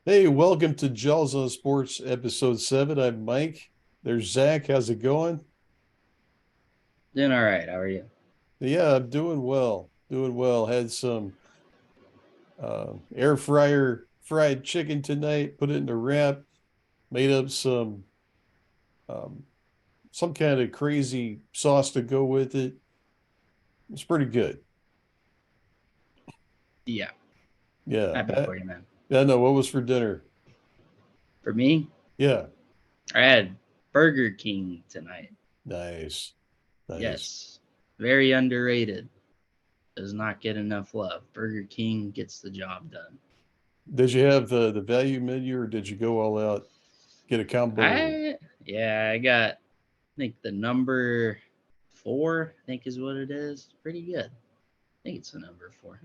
Hey, welcome to Jaws on Sports, episode 7. I'm Mike. There's Zach. How's it going? Doing all right. How are you? Yeah, I'm doing well. Doing well. Had some air fryer fried chicken tonight, put it in a wrap, made up um, some kind of crazy sauce to go with it. It's pretty good. Yeah, Yeah. happy for you, man. Yeah, no, what was for dinner? For me, Yeah. I had Burger King tonight. Nice. Nice. Yes, very underrated. Does not get enough love. Burger King gets the job done. Did you have the value menu or did you go all out, get a combo? I got. I think the number four. I think is what it is. Pretty good. I think it's the number four.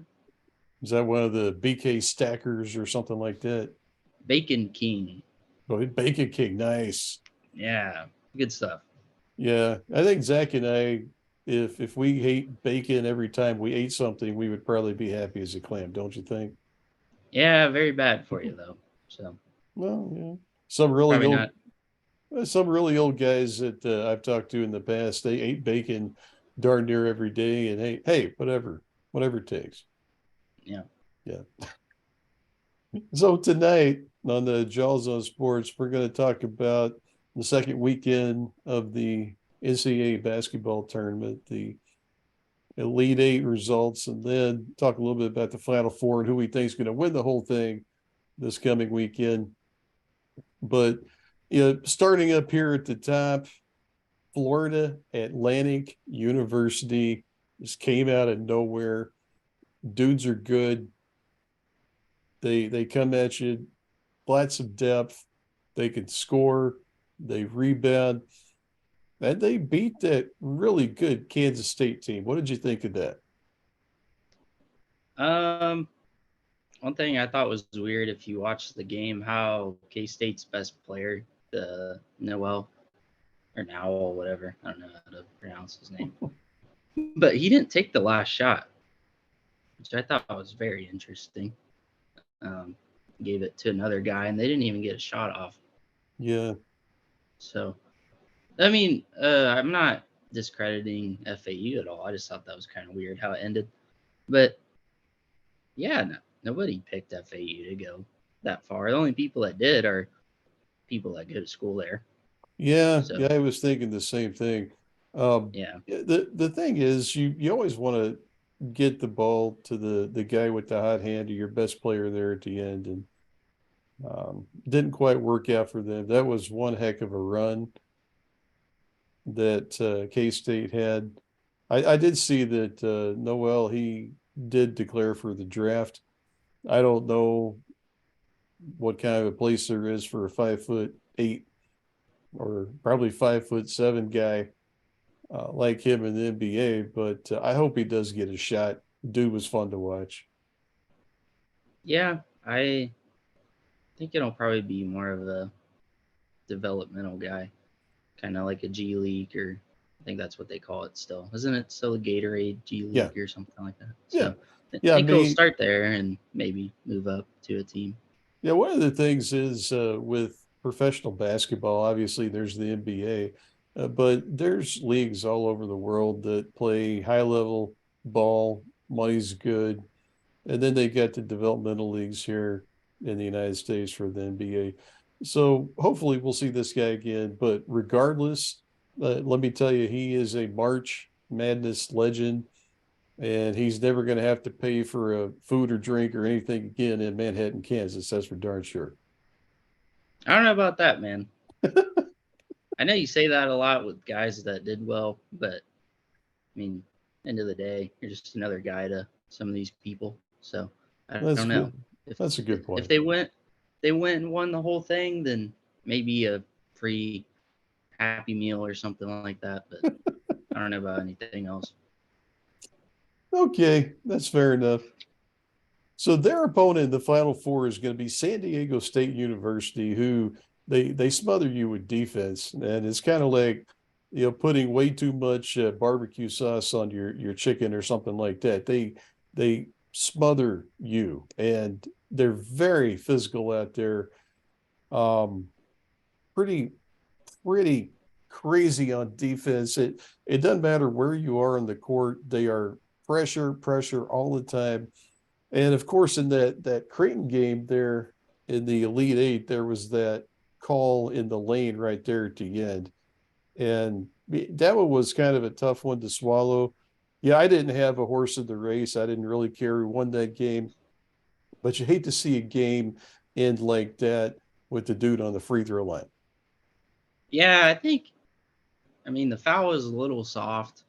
Is that one of the BK stackers or something like that? Bacon King. Oh, Bacon King, nice. Yeah, good stuff. Yeah, I think Zach and I, if we ate bacon every time we ate something, we would probably be happy as a clam, don't you think? Yeah, very bad for you though. So Well, yeah. Some really probably old, not. some really old guys that I've talked to in the past, they ate bacon darn near every day, and hey, whatever it takes. Yeah. Yeah. So tonight on the Jaws on Sports, we're going to talk about the second weekend of the NCAA basketball tournament, the Elite Eight results, and then talk a little bit about the Final Four and who we think is going to win the whole thing this coming weekend. But starting up here at the top, Florida Atlantic University just came out of nowhere. Dudes are good. They come at you, lots of depth. They can score. They rebound, and they beat that really good Kansas State team. What did you think of that? Um, One thing I thought was weird if you watch the game, how K State's best player, the Noel or Nowell, whatever, I don't know how to pronounce his name, but he didn't take the last shot, which I thought was very interesting. Um, Gave it to another guy, and they didn't even get a shot off. Yeah, So, I mean, I'm not discrediting FAU at all. I just thought that was kind of weird how it ended. But yeah, no, nobody picked FAU to go that far. The only people that did are people that go to school there. yeah. So I was thinking the same thing. Um, yeah, the thing is, you always want to get the ball to the guy with the hot hand or your best player there at the end, and didn't quite work out for them. That was one heck of a run that K State had. I did see that Noel he did declare for the draft. I don't know what kind of a place there is for a 5'8" or probably 5'7" guy like him in the NBA, but I hope he does get a shot. Dude was fun to watch. yeah, I think it'll probably be more of a developmental guy, kind of like a G League, or I think that's what they call it still. Isn't it still a Gatorade G Yeah, League or something like that? yeah, So I yeah. I think he'll mean, start there and maybe move up to a team. yeah. One of the things is with professional basketball, obviously there's the NBA, but there's leagues all over the world that play high level ball. Money's good, and then they got the developmental leagues here in the United States for the NBA. So hopefully we'll see this guy again. But regardless, let me tell you, he is a March Madness legend, and he's never going to have to pay for a food or drink or anything again in Manhattan, Kansas. That's for darn sure. I don't know about that, man. I know you say that a lot with guys that did well, but I mean, end of the day, you're just another guy to some of these people. So I don't That's know good. if That's a good if point. they went and won the whole thing, then maybe a free Happy Meal or something like that. But I don't know about anything else. Okay, that's fair enough. So their opponent in the Final Four is going to be San Diego State University, who they smother you with defense, and it's kind of like putting way too much barbecue sauce on your chicken or something like that. They smother you, and they're very physical out there. Um, pretty pretty crazy on defense. It doesn't matter where you are in the court; they are pressure all the time. And of course, in that Creighton game there in the Elite Eight, there was that call in the lane right there at the end, and that one was kind of a tough one to swallow. Yeah, I didn't have a horse in the race. I didn't really care who won that game, but you hate to see a game end like that with the dude on the free throw line. Yeah, I mean, the foul was a little soft,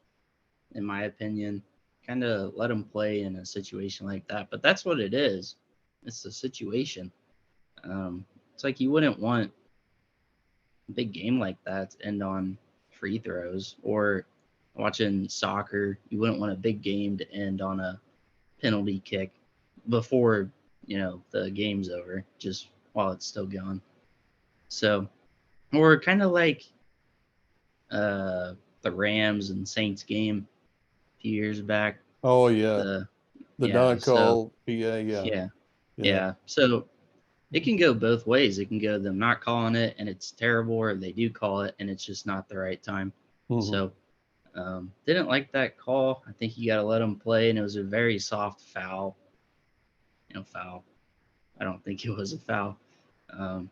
in my opinion. Kind of let him play in a situation like that, but that's what it is. It's a situation. It's like you wouldn't want a big game like that to end on free throws, or watching soccer, you wouldn't want a big game to end on a penalty kick before the game's over, just while it's still going. So, or kind of like uh, the Rams and Saints game a few years back. Oh yeah, The the Yeah, so non-call PA, yeah, yeah, yeah. yeah. So it can go both ways. It can go them not calling it and it's terrible, or they do call it and it's just not the right time. Mm-hmm. So didn't like that call. I think you got to let them play, and it was a very soft foul. Foul. I don't think it was a foul. Um,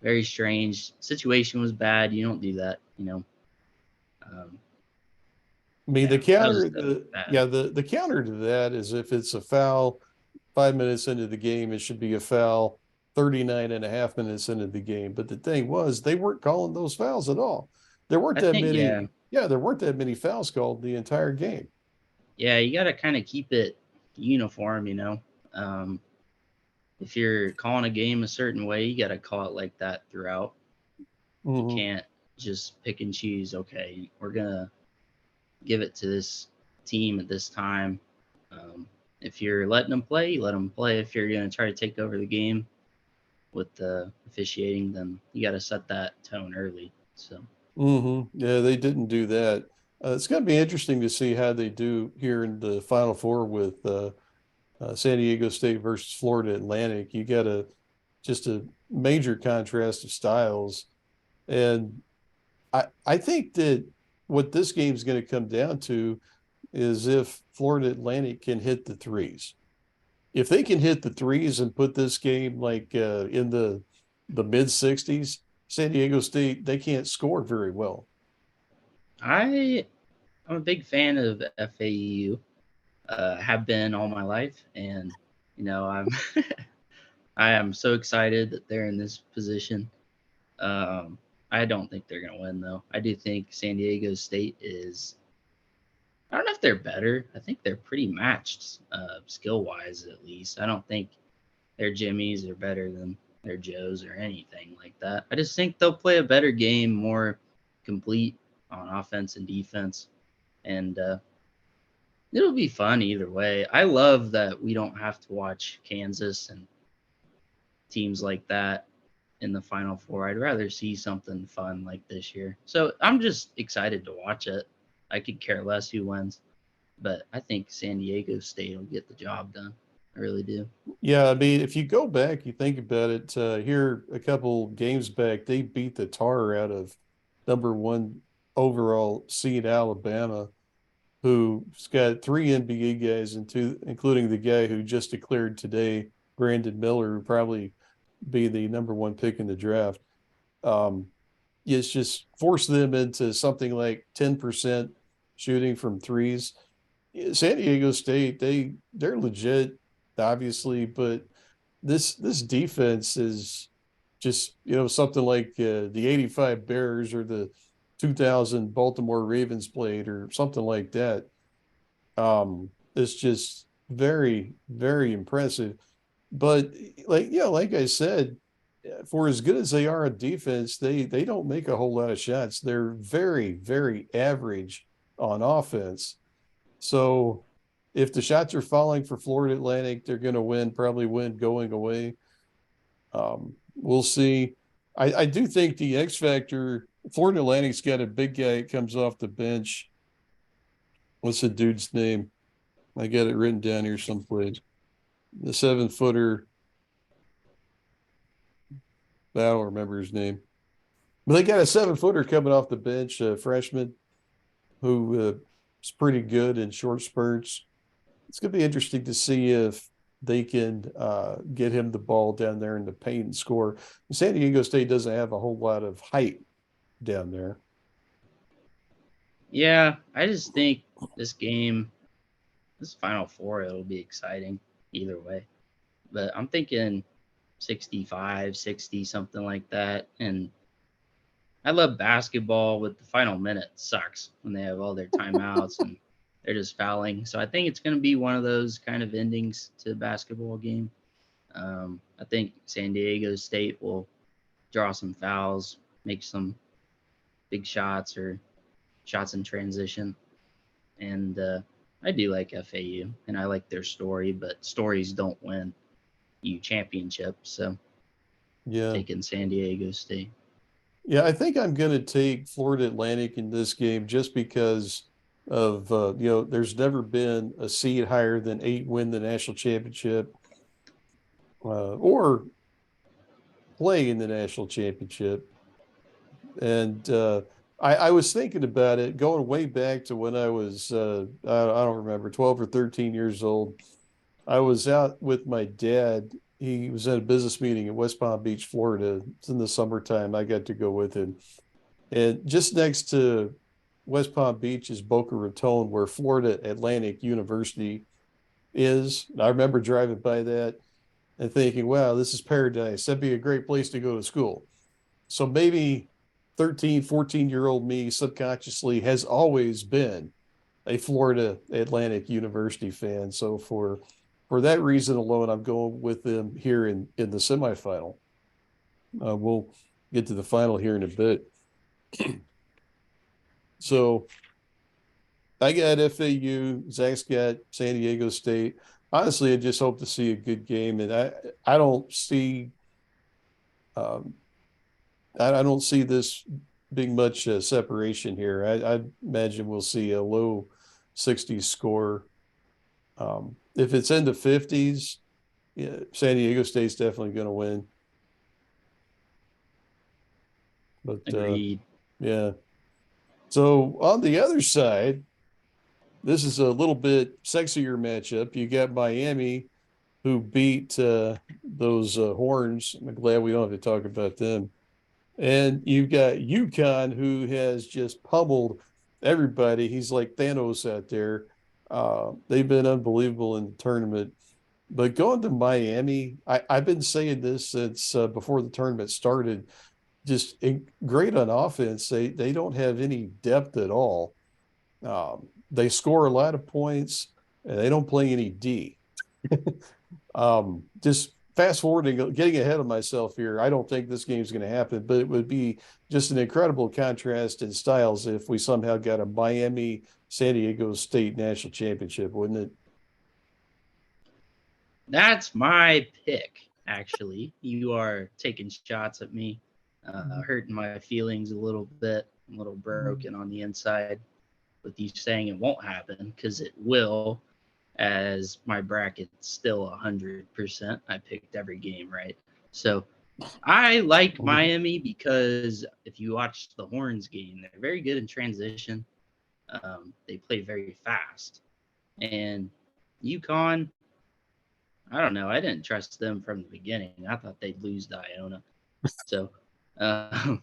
very strange. Situation was bad. You don't do that. Um, I mean, the yeah, that was counter, that was the bad. yeah, the counter to that is if it's a foul 5 minutes into the game, it should be a foul 39 and a half minutes into the game. But the thing was, they weren't calling those fouls at all. There weren't I that think many, yeah, yeah, there weren't that many fouls called the entire game. yeah. You got to kind of keep it uniform. Um, if you're calling a game a certain way, you got to call it like that throughout. You Mm-hmm. can't just pick and choose. Okay, we're gonna give it to this team at this time. Um, if you're letting them play, you let them play. If you're gonna try to take over the game with the officiating, then you got to set that tone early. So Mm-hmm. Yeah, they didn't do that. It's going to be interesting to see how they do here in the Final Four with San Diego State versus Florida Atlantic. You got just a major contrast of styles. And I think that what this game is going to come down to is if Florida Atlantic can hit the threes. If they can hit the threes and put this game like in the mid 60s, San Diego State, they can't score very well. I I'm a big fan of FAU. Have been all my life, and I'm I am so excited that they're in this position. Um, I don't think they're gonna win though. I do think San Diego State is. I don't know if they're better. I think they're pretty matched, skill wise at least. I don't think their Jimmys are better than their Joes or anything like that. I just think they'll play a better game, more complete on offense and defense, and it'll be fun either way. I love that we don't have to watch Kansas and teams like that in the Final Four. I'd rather see something fun like this year. So I'm just excited to watch it. I could care less who wins, but I think San Diego State will get the job done. I really do. Yeah, I mean, if you go back, you think about it, here a couple games back, they beat the tar out of number 1 overall seed Alabama, who's got 3 NBA guys and two, including the guy who just declared today, Brandon Miller, who probably be the number 1 pick in the draft. Um, it's just forced them into something like 10% shooting from threes. San Diego State, they're legit, obviously, but this defense is just something like the '85 Bears or the 2000 Baltimore Ravens played or something like that. It's just very very impressive. But like I said, for as good as they are on defense, they don't make a whole lot of shots. They're very very average on offense. So if the shots are falling for Florida Atlantic, they're going to probably win going away. We'll see. I do think the X factor, Florida Atlantic's got a big guy that comes off the bench. What's the dude's name? I got it written down here someplace. The 7-footer. I don't remember his name. But they got a 7-footer coming off the bench, a freshman who is pretty good in short spurts. It's going to be interesting to see if they can get him the ball down there in the paint and score. San Diego State doesn't have a whole lot of height down there. Yeah, I just think this game, this Final Four, it'll be exciting either way. But I'm thinking 65, 60, something like that. And I love basketball, but the final minute sucks when they have all their timeouts and they're just fouling. So I think it's going to be one of those kind of endings to a basketball game. I think San Diego State will draw some fouls, make some big shots or shots in transition. And I do like FAU, and I like their story, but stories don't win you championships. So Yeah. taking San Diego State. Yeah, I think I'm going to take Florida Atlantic in this game just because of, there's never been a seed higher than 8 win the national championship or play in the national championship. And I was thinking about it going way back to when I was, I don't remember, 12 or 13 years old. I was out with my dad. He was at a business meeting in West Palm Beach, Florida. It's in the summertime. I got to go with him. And just next to West Palm Beach is Boca Raton, where Florida Atlantic University is. I remember driving by that and thinking, wow, this is paradise. That'd be a great place to go to school. So maybe 13, 14-year-old me subconsciously has always been a Florida Atlantic University fan. So for that reason alone, I'm going with them here in the semifinal. We'll get to the final here in a bit. So I got FAU, Zach's got San Diego State. Honestly, I just hope to see a good game, and I don't see I don't see this being much separation here. I imagine we'll see a low 60s score. If it's in the 50s, yeah, San Diego State's definitely going to win. But Agreed. yeah. So on the other side, this is a little bit sexier matchup. You got Miami, who beat those Horns. I'm glad we don't have to talk about them. And you've got UConn, who has just pummeled everybody. He's like Thanos out there. They've been unbelievable in the tournament. But going to Miami, I've been saying this since before the tournament started. Just great on offense. They don't have any depth at all. They score a lot of points, and they don't play any D. Just fast forwarding, getting ahead of myself here. I don't think this game's going to happen, but it would be just an incredible contrast in styles if we somehow got a Miami San Diego State national championship, wouldn't it? That's my pick, actually. You are taking shots at me, hurting my feelings a little bit. I'm a little broken on the inside with you saying it won't happen, because it will, as my bracket's still 100%. I picked every game right. So I like Miami because if you watch the Horns game, they're very good in transition. They play very fast. And UConn, I don't know. I didn't trust them from the beginning. I thought they'd lose to Iona. So I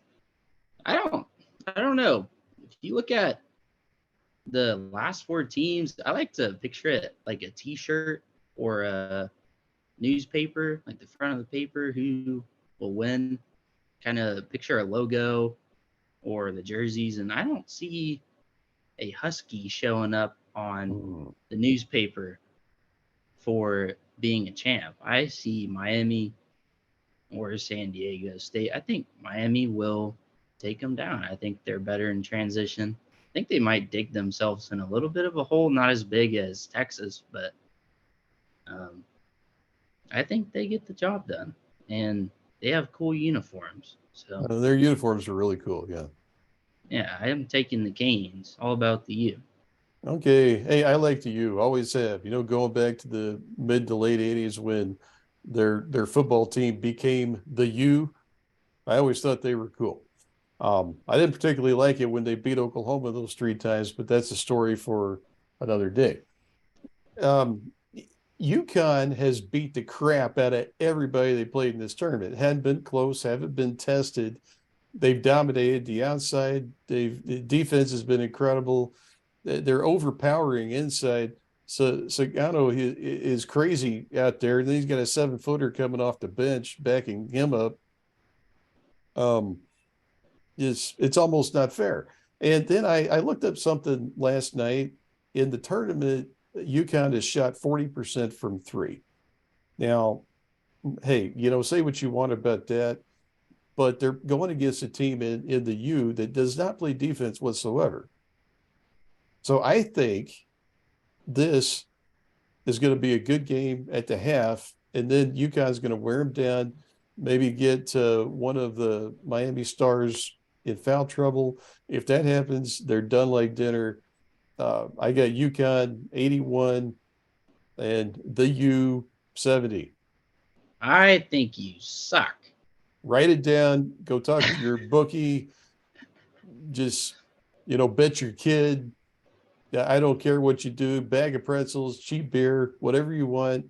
don't know. If you look at the last 4 teams, I like to picture it like a T-shirt or a newspaper, like the front of the paper, who will win. Kind of picture a logo or the jerseys, and I don't see a Husky showing up on the newspaper for being a champ. I see Miami or San Diego State. I think Miami will take them down. I think they're better in transition. I think they might dig themselves in a little bit of a hole, not as big as Texas, but I think they get the job done. And they have cool uniforms. So Their uniforms are really cool. Yeah. yeah, I am taking the Canes. All about the U. Okay. Hey, I like the U. Always have. Going back to the mid to late 80s when their football team became the U. I always thought they were cool. I didn't particularly like it when they beat Oklahoma those 3 times, but that's a story for another day. Um, UConn has beat the crap out of everybody they played in this tournament. It hadn't been close, haven't been tested. They've dominated the outside. The defense has been incredible. They're overpowering inside. So Sagano is crazy out there. Then he's got a 7-footer coming off the bench, backing him up. It's almost not fair. And then I looked up something last night in the tournament. UConn has shot 40% from three. Now, hey, say what you want about that, but they're going against a team in the U that does not play defense whatsoever. So I think this is going to be a good game at the half, and then UConn's going to wear them down, maybe get one of the Miami Stars in foul trouble. If that happens, they're done like dinner. I got UConn 81 and the U 70. I think you suck. Write it down. Go talk to your bookie. Just, bet your kid. I don't care what you do. Bag of pretzels, cheap beer, whatever you want.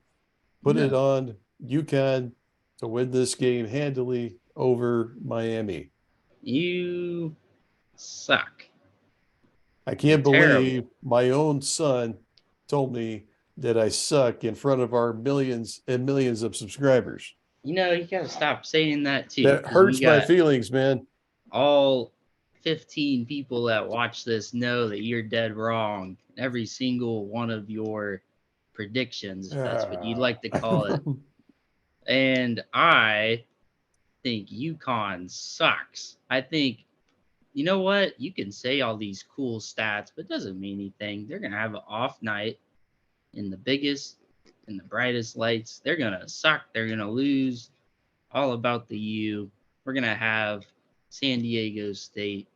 Put it on UConn to win this game handily over Miami. You suck. I can't believe my own son told me that I suck in front of our millions and millions of subscribers. You got to stop saying that too. That hurts my feelings, man. All 15 people that watch this know that you're dead wrong. Every single one of your predictions, if that's what you'd like to call it. And I think UConn sucks. I think, you know what? You can say all these cool stats, but it doesn't mean anything. They're going to have an off night in the biggest and the brightest lights. They're going to suck. They're going to lose. All about the U. We're going to have San Diego State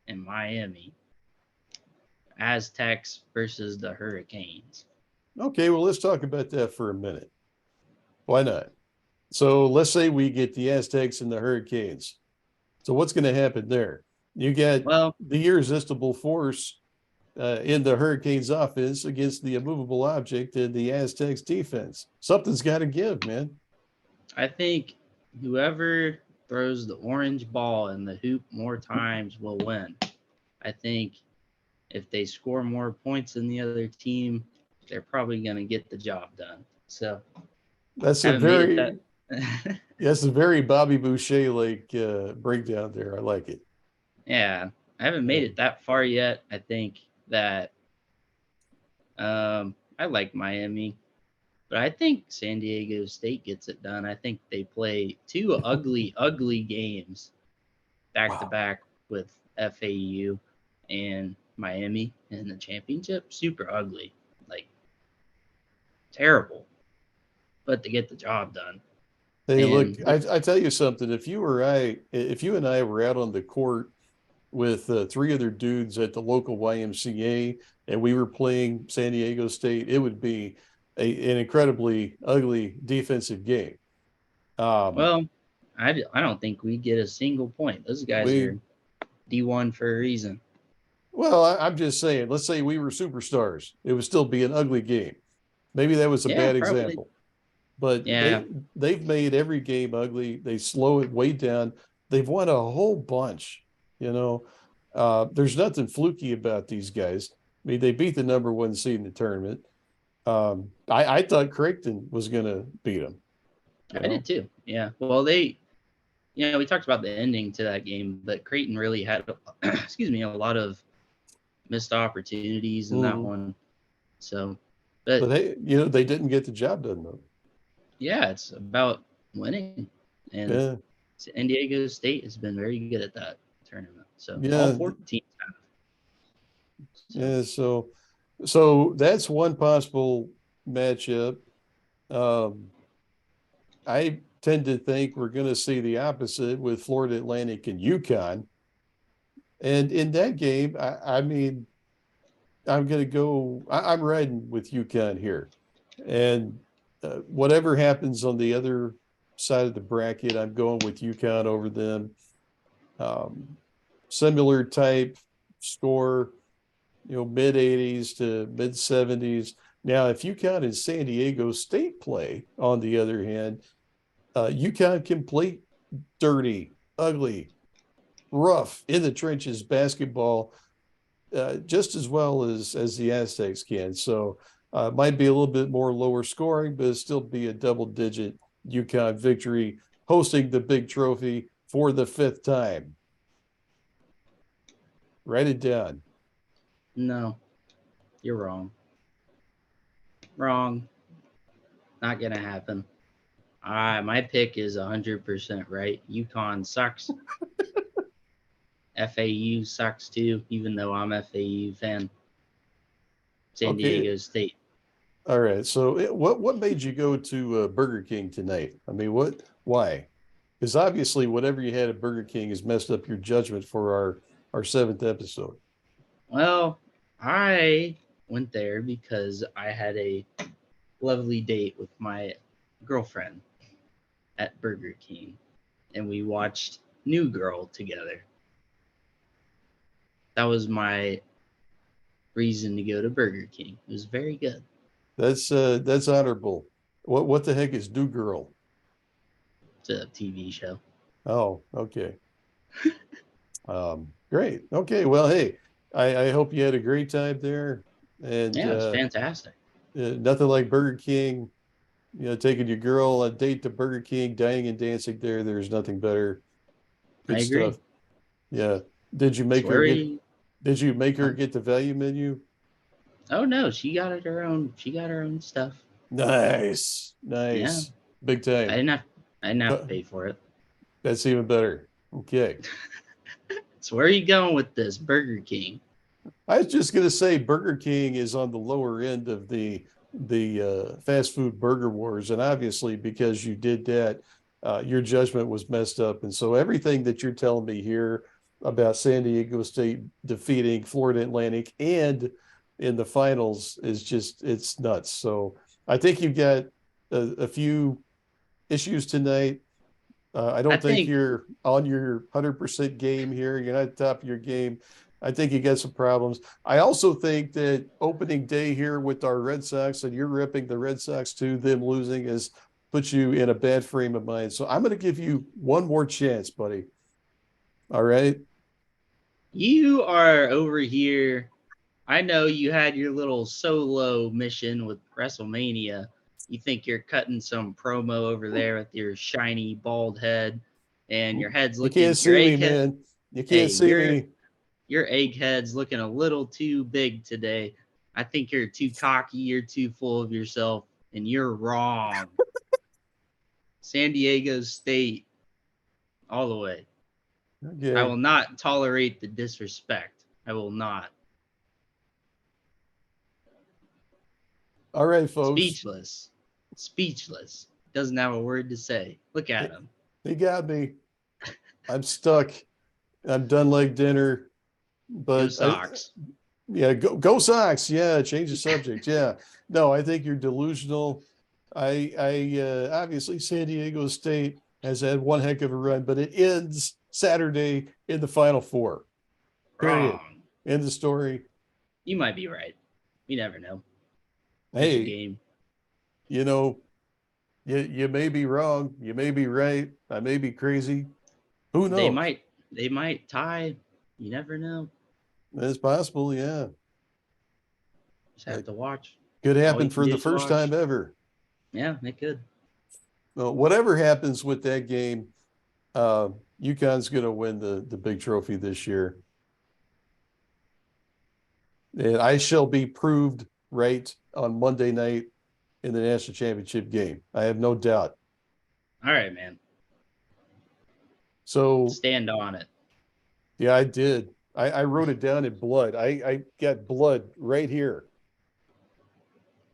and Miami. Aztecs versus the Hurricanes. Okay, well, let's talk about that for a minute. Why not? So let's say we get the Aztecs and the Hurricanes. So what's going to happen there? You get the irresistible force in the Hurricanes offense against the immovable object in the Aztecs defense. Something's got to give, man. I think whoever throws the orange ball in the hoop more times will win. I think if they score more points than the other team, they're probably going to get the job done. So that's a very Bobby Boucher like breakdown there. I like it. Yeah, I haven't made it that far yet. I think that I like Miami, but I think San Diego State gets it done. I think they play 2 ugly, ugly games back to back with FAU and Miami in the championship. Super ugly, like terrible, but they get the job done. Hey, look, I tell you something. If you and I were out on the court with 3 other dudes at the local YMCA and we were playing San Diego State, it would be an incredibly ugly defensive game. Well, I don't think we get a single point. Those guys are D1 for a reason. Well, I'm just saying, let's say we were superstars. It would still be an ugly game. Maybe that was a bad example. But they've made every game ugly. They slow it way down. They've won a whole bunch, There's nothing fluky about these guys. I mean, they beat the number 1 seed in the tournament. I thought Creighton was going to beat them. I did too. Yeah. Well, we talked about the ending to that game, but Creighton really had, a lot of missed opportunities in that one. So, but they didn't get the job done though. Yeah, it's about winning, and San Diego State has been very good at that tournament. So all 14 teams have. So that's one possible matchup. I tend to think we're going to see the opposite with Florida Atlantic and UConn. And in that game, I mean, I'm going to go. I'm riding with UConn here, and whatever happens on the other side of the bracket. I'm going with UConn over them. Similar type score, mid 80s to mid 70s. Now, if UConn and San Diego State play, on the other hand, UConn can play dirty, ugly, rough, in the trenches basketball just as well as the Aztecs can. So might be a little bit more lower scoring, but it'll still be a double-digit UConn victory, hosting the big trophy for the 5th time. Write it down. No, you're wrong. Wrong. Not gonna happen. My pick is 100% right. UConn sucks. FAU sucks too, even though I'm FAU fan. San Diego State. All right. So what made you go to Burger King tonight? I mean, why? Because obviously whatever you had at Burger King has messed up your judgment for our 7th episode. Well, I went there because I had a lovely date with my girlfriend at Burger King, and we watched New Girl together. That was my reason to go to Burger King. It was very good. That's honorable. What the heck is New Girl? It's a TV show. Oh, okay. Great. Okay. Well, hey, I hope you had a great time there. And yeah, it's fantastic. Nothing like Burger King, taking your girl on a date to Burger King, dining and dancing there. There's nothing better. Good I agree. stuff. Yeah. Did you make her get the value menu? Oh no, she got her own stuff. Nice. Yeah. Big time. I didn't have to pay for it. That's even better. Okay. So where are you going with this, Burger King? I was just going to say Burger King is on the lower end of the fast food burger wars, and obviously because you did that, your judgment was messed up, and so everything that you're telling me here about San Diego State defeating Florida Atlantic and in the finals is it's nuts. So I think you've got a few issues tonight. I don't think you're on your 100% game here. You're not at the top of your game. I think you got some problems. I also think that opening day here with our Red Sox, and you're ripping the Red Sox too, them losing has put you in a bad frame of mind. So I'm going to give you one more chance, buddy. All right? You are over here. I know you had your little solo mission with WrestleMania. You think you're cutting some promo over there with your shiny bald head, and your head's looking. You can't see me, man. You can't see me. Your egg head's looking a little too big today. I think you're too cocky. You're too full of yourself, and you're wrong. San Diego State, all the way. Okay. I will not tolerate the disrespect. I will not. All right, folks. Speechless. Doesn't have a word to say. Look at him. He got me. I'm stuck. I'm done like dinner. But go Sox. Go Sox. Yeah, change the subject. Yeah. No, I think you're delusional. I obviously San Diego State has had one heck of a run, but it ends Saturday in the Final Four. Period. Wrong. End of story. You might be right. You never know. Hey, game. You may be wrong. You may be right. I may be crazy. Who knows? They might tie. You never know. It's possible, yeah. Just have to watch. Could happen for the first time ever. Yeah, it could. Well, whatever happens with that game, UConn's going to win the big trophy this year. And I shall be proved right on Monday night in the national championship game. I have no doubt. All right, man. So stand on it. Yeah, I did. I wrote it down in blood. I got blood right here.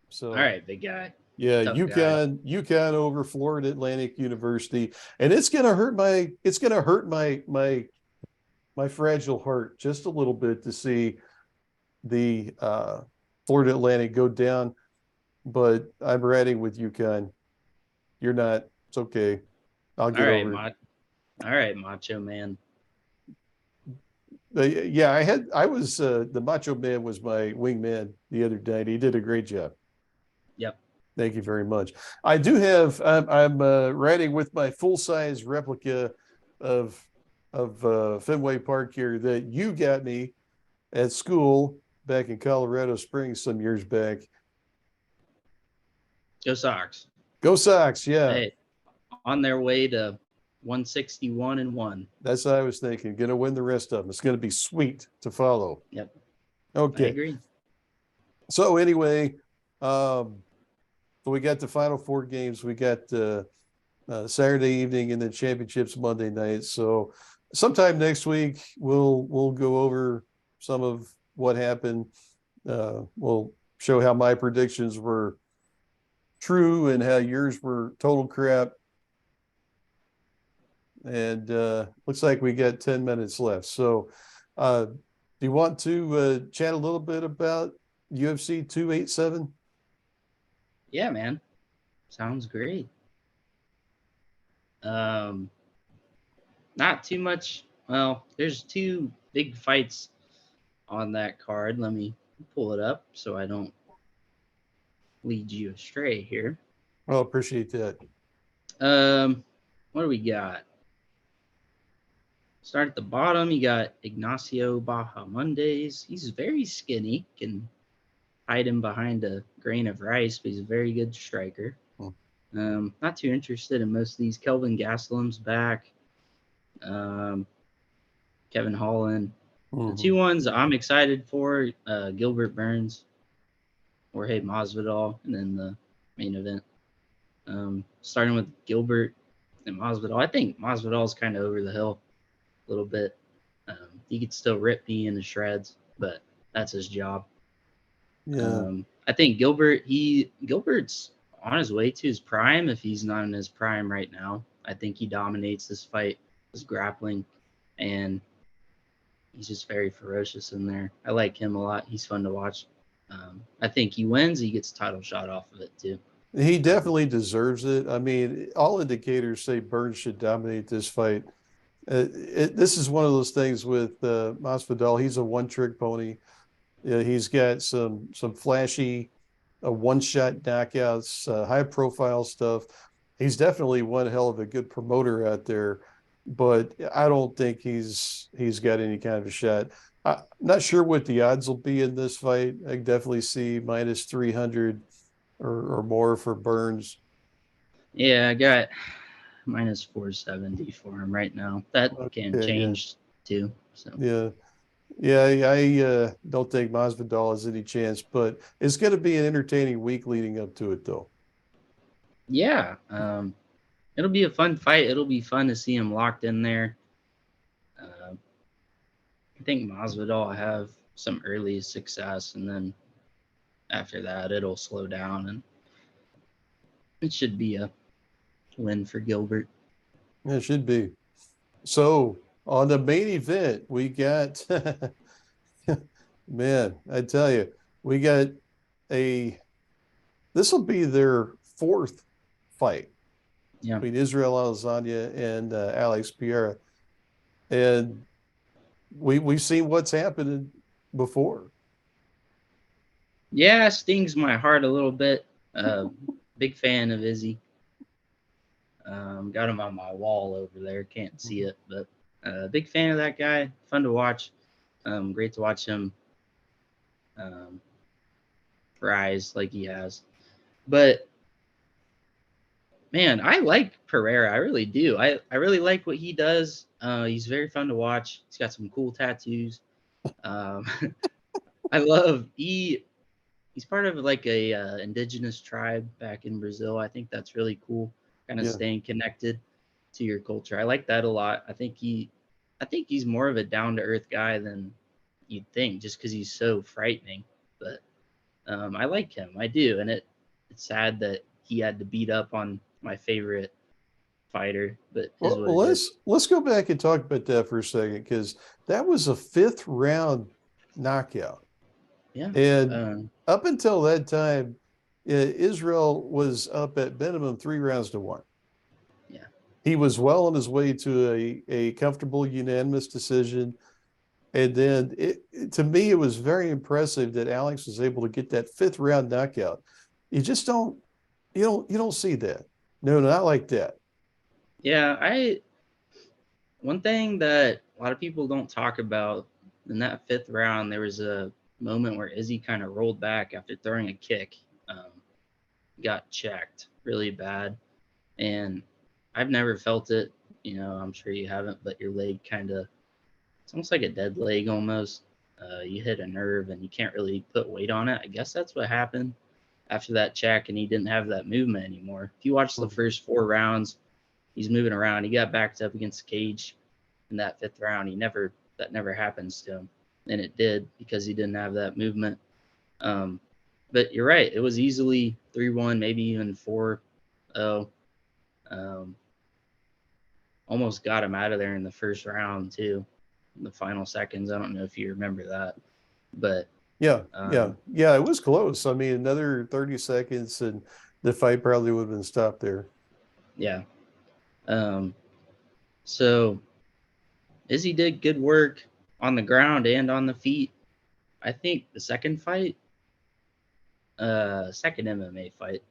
So all right, big guy. Yeah, UConn over Florida Atlantic University, and it's gonna hurt my fragile heart just a little bit to see the Florida Atlantic go down. But I'm riding with UConn. You're not. It's okay. I'll All get right, over it. All right, Macho Man. Yeah, I was the Macho Man was my wingman the other day. He did a great job. Yep. Thank you very much. I do have. I'm riding with my full size replica of Fenway Park here that you got me at school back in Colorado Springs some years back. Go Sox. Go Sox! Yeah, Hey, on their way to 161-1. that's what I was thinking. Going to win the rest of them. It's going to be sweet to follow. Yep. I Okay. agree. So anyway, we got the final four games. We got Saturday evening and then championships Monday night. So sometime next week we'll go over some of what happened. We'll show how my predictions were true and how yours were total crap. And looks like we got 10 minutes left. So do you want to chat a little bit about UFC 287? Yeah, man. Sounds great. Not too much. Well, there's two big fights on that card. Let me pull it up so I don't lead you astray here. Well, appreciate that. What do we got? Start at the bottom. You got Ignacio Bahamondes. He's very skinny. Can hide him behind a grain of rice, but he's a very good striker. Not too interested in most of these. Kelvin Gastelum's back. Kevin Holland. The two ones I'm excited for, Gilbert Burns, Jorge Masvidal, and then the main event. Starting with Gilbert and Masvidal. I think Masvidal's kind of over the hill a little bit. He could still rip me into shreds, but that's his job. Yeah. I think Gilbert's on his way to his prime if he's not in his prime right now. I think he dominates this fight, his grappling, and he's just very ferocious in there. I like him a lot. He's fun to watch. I think he wins. He gets a title shot off of it too. He definitely deserves it. I mean, all indicators say Burns should dominate this fight. This is one of those things with Masvidal. He's a one-trick pony. He's got some flashy one-shot knockouts, high-profile stuff. He's definitely one hell of a good promoter out there, but I don't think he's got any kind of a shot. I'm not sure what the odds will be in this fight. I definitely see minus 300 or more for Burns. Yeah, I got minus 470 for him right now. That can change too. So I don't think Masvidal has any chance, but it's going to be an entertaining week leading up to it, though. Yeah, it'll be a fun fight. It'll be fun to see him locked in there. I think Masvidal will have some early success, and then after that, it'll slow down, and it should be a win for Gilbert. It should be. So on the main event, we got, man, I tell you, we got this will be their fourth fight between Israel Adesanya and Alex Pereira. And we've seen what's happened before. Yeah, stings my heart a little bit. Big fan of Izzy. Got him on my wall over there. Can't see it, but big fan of that guy. Fun to watch. Great to watch him rise like he has. But man, I like Pereira. I really do. I really like what he does. He's very fun to watch. He's got some cool tattoos. I love he's part of like a indigenous tribe back in Brazil. I think that's really cool. Kind of staying connected to your culture. I like that a lot. I think he's more of a down to earth guy than you'd think, just because he's so frightening. But I like him. I do, and it's sad that he had to beat up on my favorite fighter. But let's go back and talk about that for a second, because that was a fifth round knockout. Yeah, and up until that time, Israel was up at minimum 3 rounds to 1. Yeah, he was well on his way to a comfortable unanimous decision. And then to me, it was very impressive that Alex was able to get that 5th round knockout. You just you don't see that. No, not like that. Yeah, one thing that a lot of people don't talk about in that 5th round, there was a moment where Izzy kind of rolled back after throwing a kick, got checked really bad, and I've never felt it. I'm sure you haven't, but your leg kind of, it's almost like a dead leg almost. You hit a nerve and you can't really put weight on it. I guess that's what happened after that check, and he didn't have that movement anymore. If you watch the first 4 rounds, he's moving around. He got backed up against the cage in that 5th round. That never happens to him, and it did because he didn't have that movement. But you're right. It was easily 3-1, maybe even 4-0. Almost got him out of there in the first round too, in the final seconds. I don't know if you remember that, but Yeah. It was close. I mean, another 30 seconds and the fight probably would have been stopped there. yeah. So Izzy did good work on the ground and on the feet. I think the second MMA fight,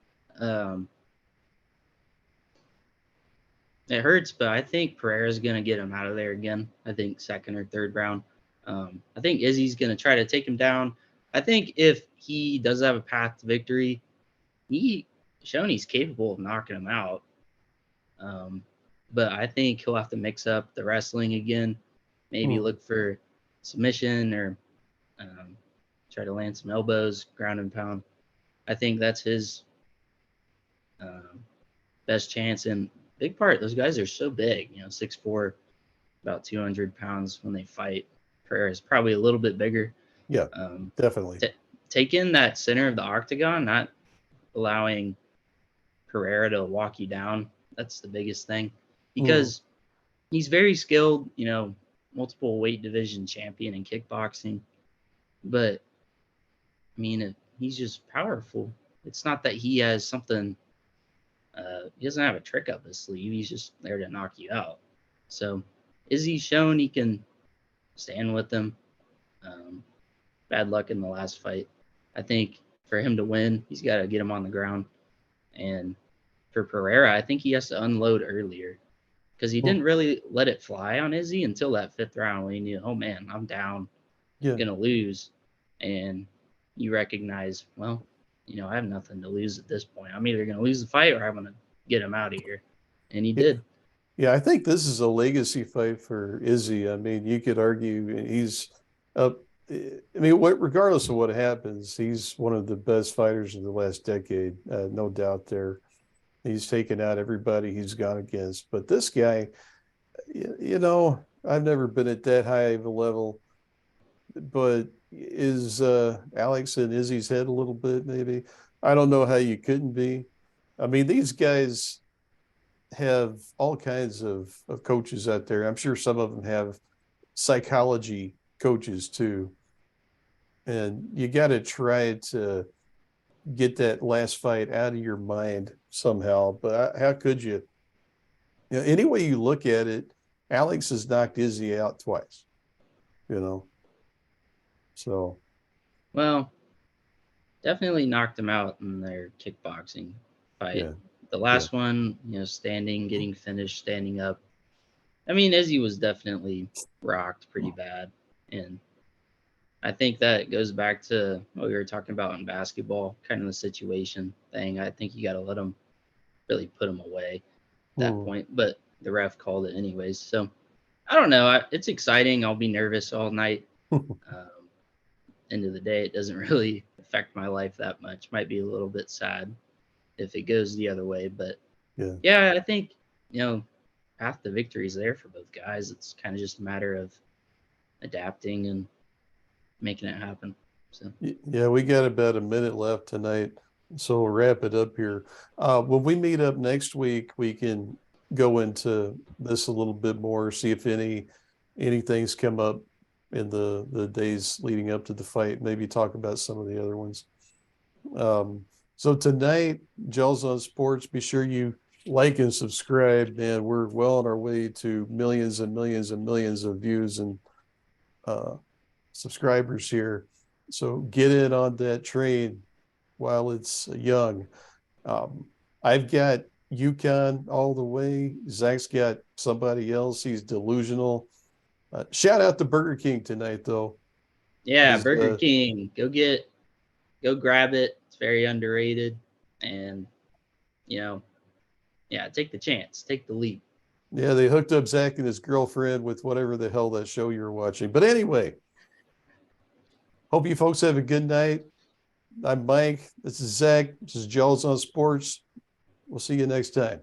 it hurts, but I think Pereira's going to get him out of there again. I think second or third round. I think Izzy's going to try to take him down. I think if he does have a path to victory, he's shown he's capable of knocking him out. But I think he'll have to mix up the wrestling again, maybe look for submission or try to land some elbows, ground and pound. I think that's his best chance. And big part, those guys are so big, 6'4", about 200 pounds when they fight. Pereira is probably a little bit bigger. Yeah, definitely. Take in that center of the octagon, not allowing Pereira to walk you down. That's the biggest thing, because he's very skilled, multiple weight division champion in kickboxing. But, I mean, he's just powerful. It's not that he has something, he doesn't have a trick up his sleeve. He's just there to knock you out. So, Izzy's shown he can stand with them. Bad luck in the last fight. I think for him to win, he's got to get him on the ground. And for Pereira, I think he has to unload earlier, because he didn't really let it fly on Izzy until that 5th round when he knew, oh man, I'm down, I'm going to lose. And you recognize, well, I have nothing to lose at this point. I'm either going to lose the fight or I'm going to get him out of here. And he did. Yeah, I think this is a legacy fight for Izzy. I mean, you could argue he's up. I mean, regardless of what happens, he's one of the best fighters of the last decade, no doubt there. He's taken out everybody he's gone against. But this guy, I've never been at that high of a level. But is Alex in Izzy's head a little bit, maybe? I don't know how you couldn't be. I mean, these guys have all kinds of coaches out there. I'm sure some of them have psychology coaches too. And you got to try to get that last fight out of your mind somehow. But how could you? Any way you look at it, Alex has knocked Izzy out twice, So. Well, definitely knocked him out in their kickboxing fight. Yeah. The last one, standing, getting finished, standing up. I mean, Izzy was definitely rocked pretty bad. And I think that goes back to what we were talking about in basketball, kind of the situation thing. I think you got to let him really put him away at that point. But the ref called it anyways. So I don't know. It's exciting. I'll be nervous all night. End of the day, it doesn't really affect my life that much. Might be a little bit sad if it goes the other way. But yeah, I think, path to victory is there for both guys. It's kind of just a matter of adapting and making it happen. So yeah, we got about a minute left tonight, so we'll wrap it up here. When we meet up next week, we can go into this a little bit more, see if anything's come up in the days leading up to the fight, maybe talk about some of the other ones. So tonight, Gels on Sports, be sure you like and subscribe, man. We're well on our way to millions and millions and millions of views and subscribers here. So get in on that train while it's young. I've got UConn all the way. Zach's got somebody else. He's delusional. Shout out to Burger King tonight, though. Yeah, Burger King. Go grab it. It's very underrated. And, yeah, take the chance. Take the leap. Yeah, they hooked up Zach and his girlfriend with whatever the hell that show you're watching. But anyway, hope you folks have a good night. I'm Mike. This is Zach. This is Jaws on Sports. We'll see you next time.